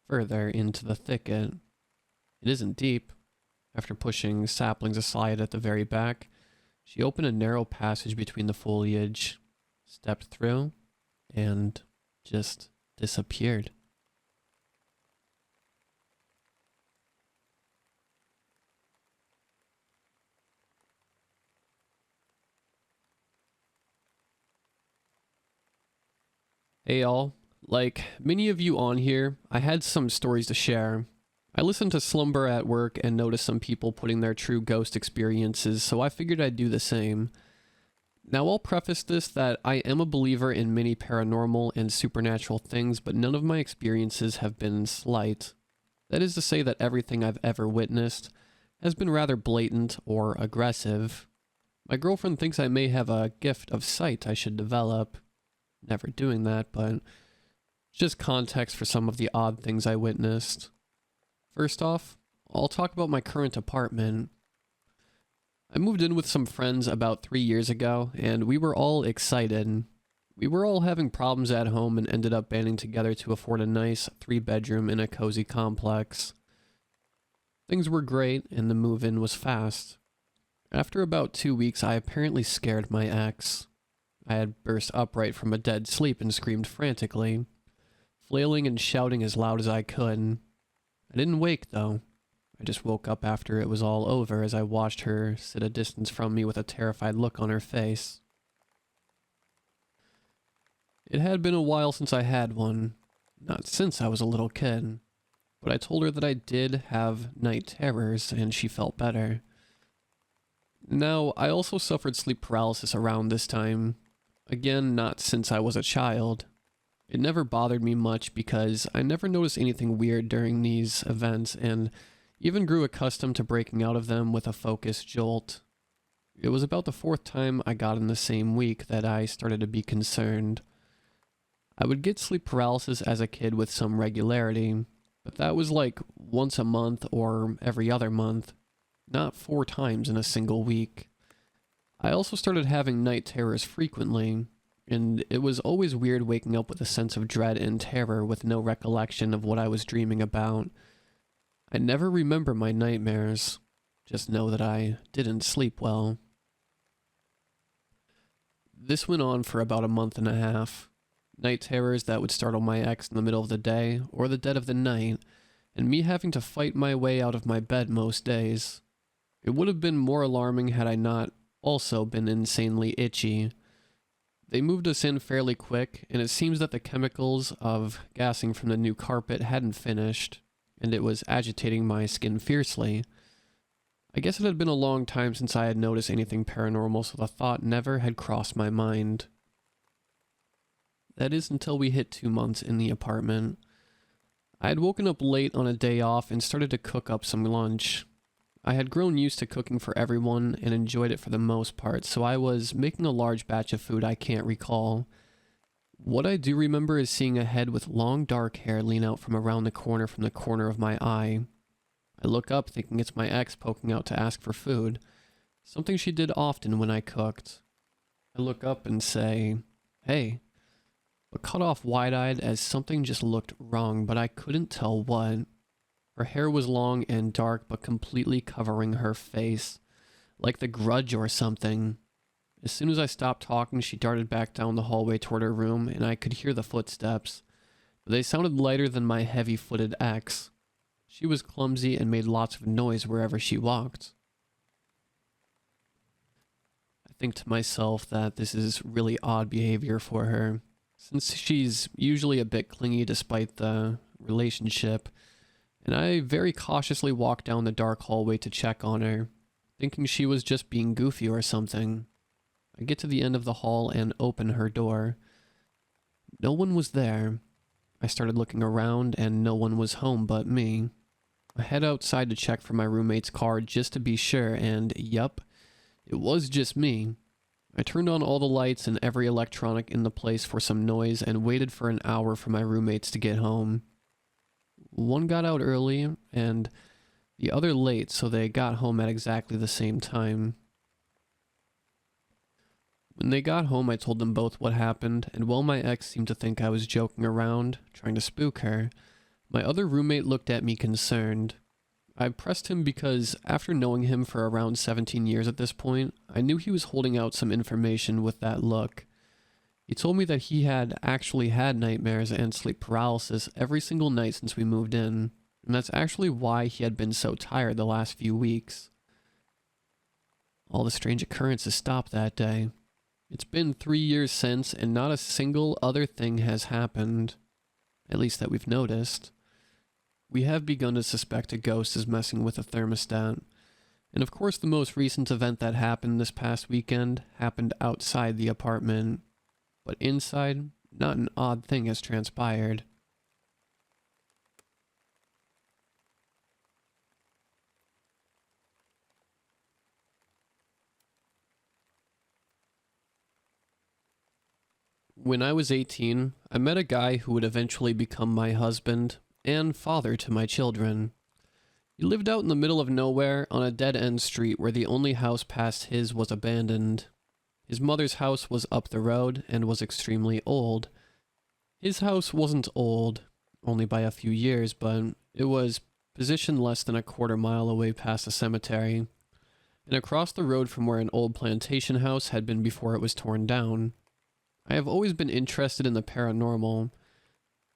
further into the thicket. It isn't deep. After pushing saplings aside at the very back, she opened a narrow passage between the foliage, stepped through, and just disappeared. Hey y'all, like many of you on here, I had some stories to share. I listened to Slumber at work and noticed some people putting their true ghost experiences, so I figured I'd do the same. Now I'll preface this that I am a believer in many paranormal and supernatural things, but none of my experiences have been slight. That is to say that everything I've ever witnessed has been rather blatant or aggressive. My girlfriend thinks I may have a gift of sight I should develop. Never doing that, but just context for some of the odd things I witnessed. First off, I'll talk about my current apartment. I moved in with some friends about 3 years ago, and we were all excited. We were all having problems at home and ended up banding together to afford a nice 3-bedroom in a cozy complex. Things were great, and the move-in was fast. After about 2 weeks, I apparently scared my ex. I had burst upright from a dead sleep and screamed frantically, flailing and shouting as loud as I could. I didn't wake, though. I just woke up after it was all over as I watched her sit a distance from me with a terrified look on her face. It had been a while since I had one, not since I was a little kid, but I told her that I did have night terrors and she felt better. Now, I also suffered sleep paralysis around this time. Again, not since I was a child. It never bothered me much because I never noticed anything weird during these events and even grew accustomed to breaking out of them with a focused jolt. It was about the fourth time I got in the same week that I started to be concerned. I would get sleep paralysis as a kid with some regularity, but that was like once a month or every other month, not 4 times in a single week. I also started having night terrors frequently, and it was always weird waking up with a sense of dread and terror with no recollection of what I was dreaming about. I never remember my nightmares, just know that I didn't sleep well. This went on for about a month and a half. Night terrors that would startle my ex in the middle of the day or the dead of the night, and me having to fight my way out of my bed most days. It would have been more alarming had I not also been insanely itchy. They moved us in fairly quick, and it seems that the chemicals of gassing from the new carpet hadn't finished, and it was agitating my skin fiercely. I guess it had been a long time since I had noticed anything paranormal, so the thought never had crossed my mind. That is until we hit 2 months in the apartment. I had woken up late on a day off and started to cook up some lunch. I had grown used to cooking for everyone and enjoyed it for the most part, so I was making a large batch of food I can't recall. What I do remember is seeing a head with long dark hair lean out from around the corner of my eye. I look up thinking it's my ex poking out to ask for food, something she did often when I cooked. I look up and say, "Hey," but cut off wide-eyed as something just looked wrong, but I couldn't tell what. Her hair was long and dark, but completely covering her face, like The Grudge or something. As soon as I stopped talking, she darted back down the hallway toward her room, and I could hear the footsteps. But they sounded lighter than my heavy-footed ex. She was clumsy and made lots of noise wherever she walked. I think to myself that this is really odd behavior for her, since she's usually a bit clingy despite the relationship, and I very cautiously walked down the dark hallway to check on her, thinking she was just being goofy or something. I get to the end of the hall and open her door. No one was there. I started looking around and no one was home but me. I head outside to check for my roommate's car just to be sure, and yup, it was just me. I turned on all the lights and every electronic in the place for some noise and waited for an hour for my roommates to get home. One got out early and the other late, so they got home at exactly the same time. When they got home, I told them both what happened, and while my ex seemed to think I was joking around, trying to spook her, my other roommate looked at me concerned. I pressed him because, after knowing him for around 17 years at this point, I knew he was holding out some information with that look. He told me that he had actually had nightmares and sleep paralysis every single night since we moved in, and that's actually why he had been so tired the last few weeks. All the strange occurrences stopped that day. It's been 3 years since, and not a single other thing has happened, at least that we've noticed. We have begun to suspect a ghost is messing with the thermostat, and of course the most recent event that happened this past weekend happened outside the apartment. But inside, not an odd thing has transpired. When I was 18, I met a guy who would eventually become my husband and father to my children. He lived out in the middle of nowhere on a dead-end street where the only house past his was abandoned. His mother's house was up the road and was extremely old. His house wasn't old, only by a few years, but it was positioned less than a quarter-mile away past a cemetery, and across the road from where an old plantation house had been before it was torn down. I have always been interested in the paranormal.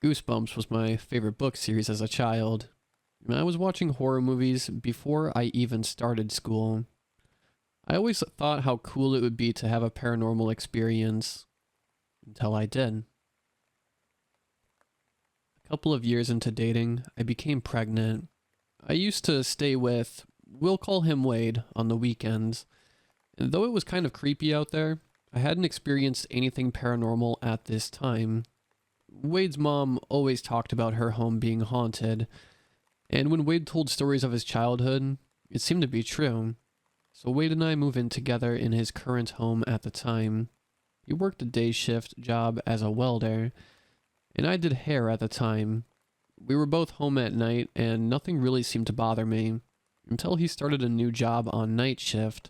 Goosebumps was my favorite book series as a child, and I was watching horror movies before I even started school. I always thought how cool it would be to have a paranormal experience, until I did. A couple of years into dating, I became pregnant. I used to stay with, we'll call him Wade, on the weekends, and though it was kind of creepy out there, I hadn't experienced anything paranormal at this time. Wade's mom always talked about her home being haunted, and when Wade told stories of his childhood, it seemed to be true. So Wade and I move in together in his current home at the time. He worked a day shift job as a welder, and I did hair at the time. We were both home at night, and nothing really seemed to bother me, until he started a new job on night shift.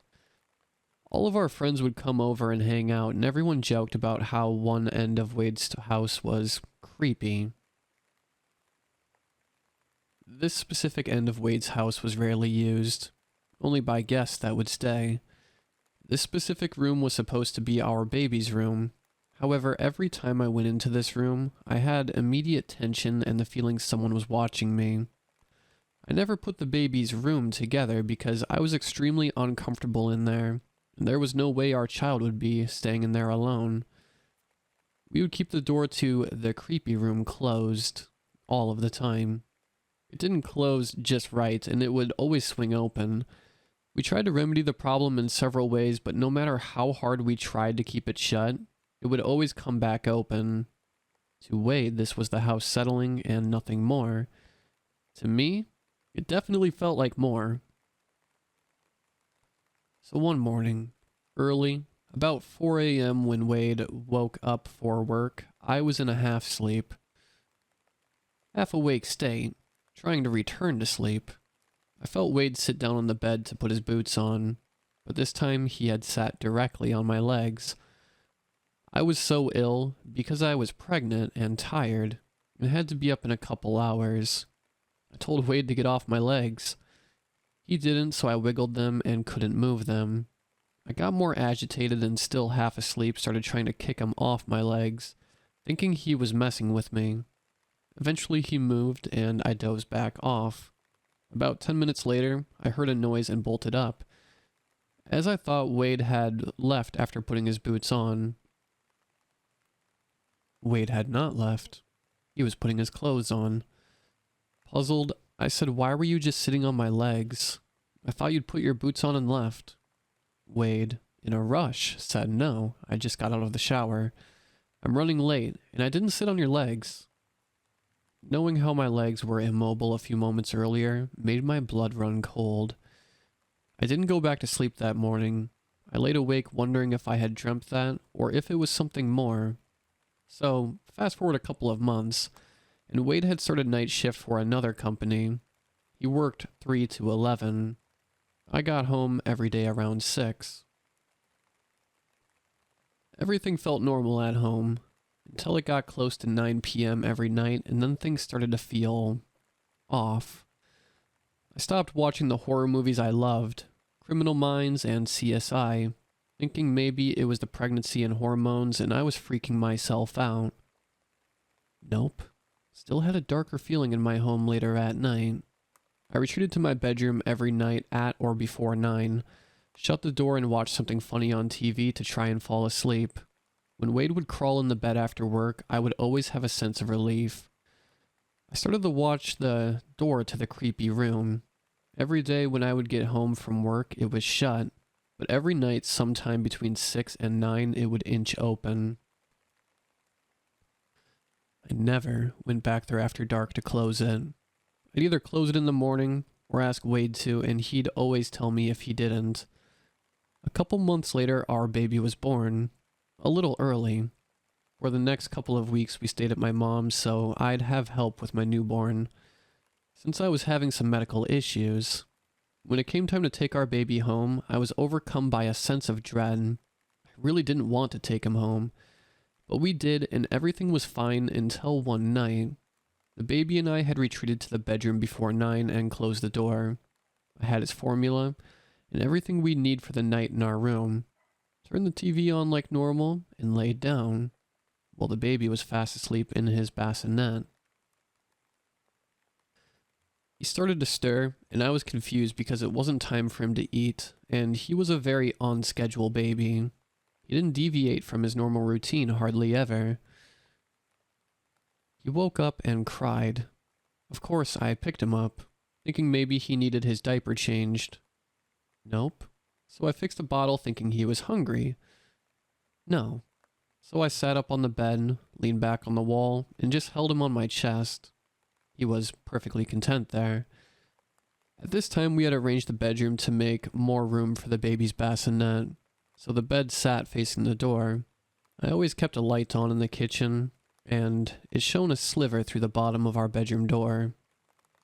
All of our friends would come over and hang out, and everyone joked about how one end of Wade's house was creepy. This specific end of Wade's house was rarely used, only by guests that would stay. This specific room was supposed to be our baby's room. However, every time I went into this room, I had immediate tension and the feeling someone was watching me. I never put the baby's room together because I was extremely uncomfortable in there, and there was no way our child would be staying in there alone. We would keep the door to the creepy room closed all of the time. It didn't close just right, and it would always swing open. We tried to remedy the problem in several ways, but no matter how hard we tried to keep it shut, it would always come back open. To Wade, this was the house settling and nothing more. To me, it definitely felt like more. So one morning, early, about 4 a.m. when Wade woke up for work, I was in a half sleep. Half awake state, trying to return to sleep. I felt Wade sit down on the bed to put his boots on, but this time he had sat directly on my legs. I was so ill because I was pregnant and tired and had to be up in a couple hours. I told Wade to get off my legs. He didn't, so I wiggled them and couldn't move them. I got more agitated and still half asleep started trying to kick him off my legs, thinking he was messing with me. Eventually he moved and I dozed back off. About 10 minutes later, I heard a noise and bolted up. As I thought Wade had left after putting his boots on, Wade had not left. He was putting his clothes on. Puzzled, I said, "Why were you just sitting on my legs? I thought you'd put your boots on and left." Wade, in a rush, said, "No, I just got out of the shower. I'm running late, and I didn't sit on your legs." Knowing how my legs were immobile a few moments earlier made my blood run cold. I didn't go back to sleep that morning. I laid awake wondering if I had dreamt that, or if it was something more. So, fast forward a couple of months, and Wade had started night shift for another company. He worked 3 to 11. I got home every day around 6. Everything felt normal at home, until it got close to 9 p.m. every night, and then things started to feel off. I stopped watching the horror movies I loved, Criminal Minds and CSI, thinking maybe it was the pregnancy and hormones and I was freaking myself out. Nope. Still had a darker feeling in my home later at night. I retreated to my bedroom every night at or before 9, shut the door and watched something funny on TV to try and fall asleep. When Wade would crawl in the bed after work, I would always have a sense of relief. I started to watch the door to the creepy room. Every day when I would get home from work, it was shut, but every night sometime between 6 and 9, it would inch open. I never went back there after dark to close it. I'd either close it in the morning or ask Wade to, and he'd always tell me if he didn't. A couple months later, our baby was born. A little early. For the next couple of weeks, we stayed at my mom's, so I'd have help with my newborn. Since I was having some medical issues, when it came time to take our baby home, I was overcome by a sense of dread. I really didn't want to take him home, but we did, and everything was fine until one night. The baby and I had retreated to the bedroom before 9 and closed the door. I had his formula and everything we need for the night in our room. Turned the TV on like normal, and laid down, while the baby was fast asleep in his bassinet. He started to stir, and I was confused because it wasn't time for him to eat, and he was a very on-schedule baby. He didn't deviate from his normal routine hardly ever. He woke up and cried. Of course, I picked him up, thinking maybe he needed his diaper changed. Nope. So I fixed a bottle thinking he was hungry. No. So I sat up on the bed, leaned back on the wall, and just held him on my chest. He was perfectly content there. At this time, we had arranged the bedroom to make more room for the baby's bassinet, so the bed sat facing the door. I always kept a light on in the kitchen, and it shone a sliver through the bottom of our bedroom door.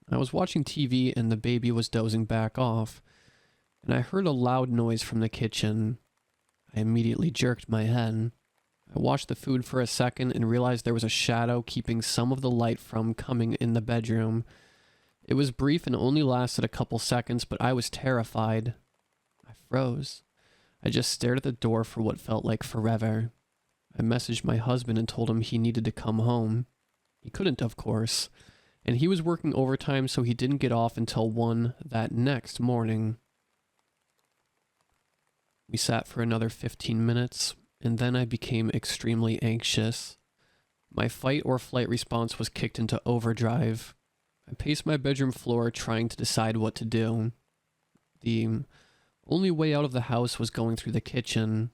I was watching TV and the baby was dozing back off, and I heard a loud noise from the kitchen. I immediately jerked my head. I watched the food for a second and realized there was a shadow keeping some of the light from coming in the bedroom. It was brief and only lasted a couple seconds, but I was terrified. I froze. I just stared at the door for what felt like forever. I messaged my husband and told him he needed to come home. He couldn't, of course, and he was working overtime, so he didn't get off until 1 that next morning. We sat for another 15 minutes, and then I became extremely anxious. My fight or flight response was kicked into overdrive. I paced my bedroom floor trying to decide what to do. The only way out of the house was going through the kitchen.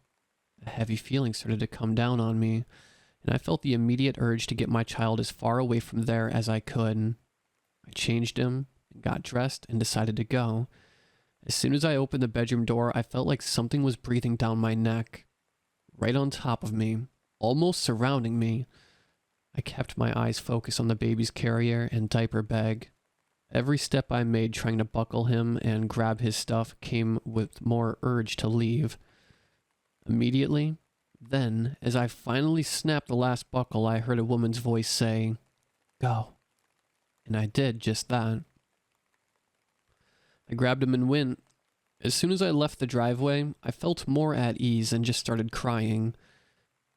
A heavy feeling started to come down on me, and I felt the immediate urge to get my child as far away from there as I could. I changed him, got dressed, and decided to go. As soon as I opened the bedroom door, I felt like something was breathing down my neck, right on top of me, almost surrounding me. I kept my eyes focused on the baby's carrier and diaper bag. Every step I made trying to buckle him and grab his stuff came with more urge to leave. Immediately, then, as I finally snapped the last buckle, I heard a woman's voice say, "Go." And I did just that. I grabbed him and went. As soon as I left the driveway, I felt more at ease and just started crying.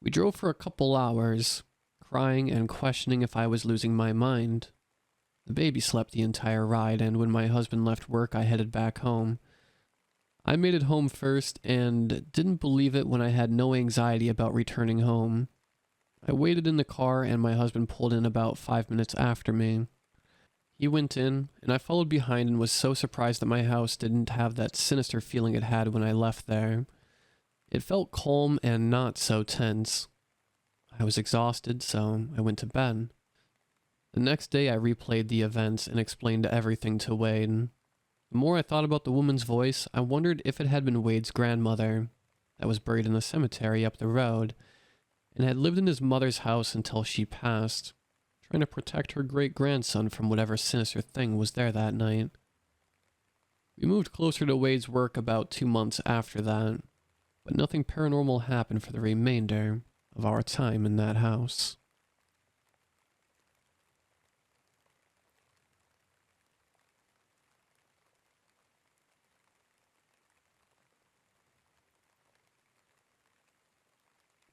We drove for a couple hours, crying and questioning if I was losing my mind. The baby slept the entire ride, and when my husband left work, I headed back home. I made it home first and didn't believe it when I had no anxiety about returning home. I waited in the car and my husband pulled in about 5 minutes after me. He went in, and I followed behind and was so surprised that my house didn't have that sinister feeling it had when I left there. It felt calm and not so tense. I was exhausted, so I went to bed. The next day I replayed the events and explained everything to Wade. The more I thought about the woman's voice, I wondered if it had been Wade's grandmother that was buried in the cemetery up the road and had lived in his mother's house until she passed, trying to protect her great-grandson from whatever sinister thing was there that night. We moved closer to Wade's work about 2 months after that, but nothing paranormal happened for the remainder of our time in that house.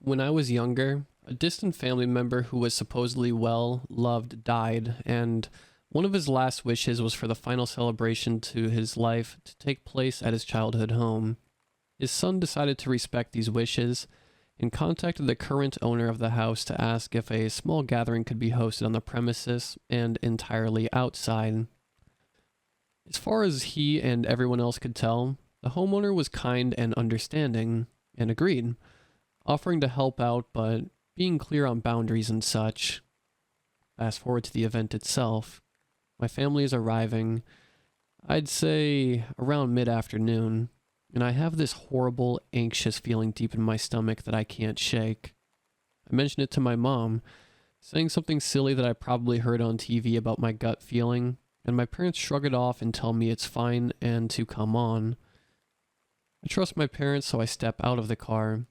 When I was younger, a distant family member who was supposedly well loved died, and one of his last wishes was for the final celebration to his life to take place at his childhood home. His son decided to respect these wishes and contacted the current owner of the house to ask if a small gathering could be hosted on the premises and entirely outside. As far as he and everyone else could tell, the homeowner was kind and understanding, and agreed, offering to help out but being clear on boundaries and such. Fast forward to the event itself. My family is arriving, I'd say around mid-afternoon, and I have this horrible, anxious feeling deep in my stomach that I can't shake. I mention it to my mom, saying something silly that I probably heard on TV about my gut feeling, and my parents shrug it off and tell me it's fine and to come on. I trust my parents, so I step out of the car,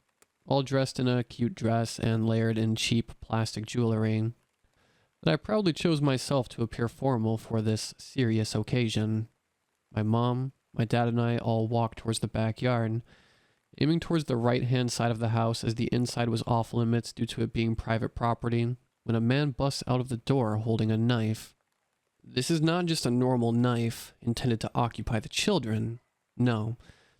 all dressed in a cute dress and layered in cheap plastic jewelry, that I proudly chose myself to appear formal for this serious occasion. My mom, my dad, and I all walked towards the backyard, aiming towards the right-hand side of the house as the inside was off limits due to it being private property, when a man busts out of the door holding a knife. This is not just a normal knife intended to occupy the children. No.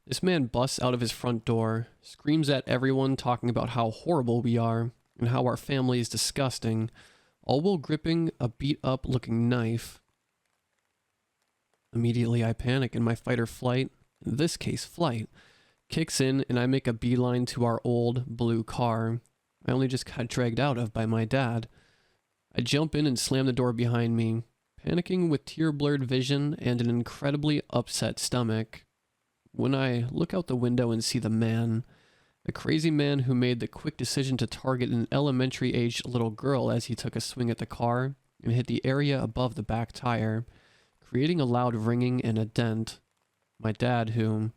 This man busts out of his front door, screams at everyone talking about how horrible we are and how our family is disgusting, all while gripping a beat-up looking knife. Immediately I panic and my fight or flight, in this case flight, kicks in and I make a beeline to our old blue car I only just got dragged out of by my dad. I jump in and slam the door behind me, panicking with tear-blurred vision and an incredibly upset stomach. When I look out the window and see the man, the crazy man who made the quick decision to target an elementary-aged little girl as he took a swing at the car and hit the area above the back tire, creating a loud ringing and a dent. My dad, who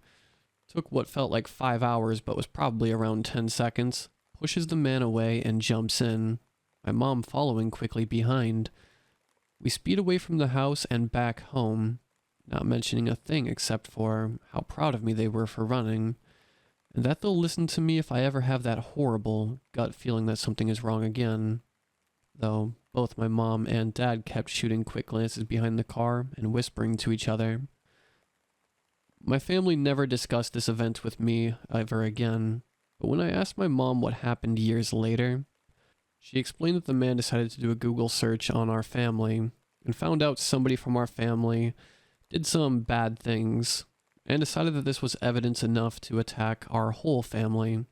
took what felt like 5 hours but was probably around 10 seconds, pushes the man away and jumps in, my mom following quickly behind. We speed away from the house and back home, not mentioning a thing except for how proud of me they were for running, and that they'll listen to me if I ever have that horrible gut feeling that something is wrong again. Though both my mom and dad kept shooting quick glances behind the car and whispering to each other. My family never discussed this event with me ever again, but when I asked my mom what happened years later, she explained that the man decided to do a Google search on our family and found out somebody from our family did some bad things and decided that this was evidence enough to attack our whole family.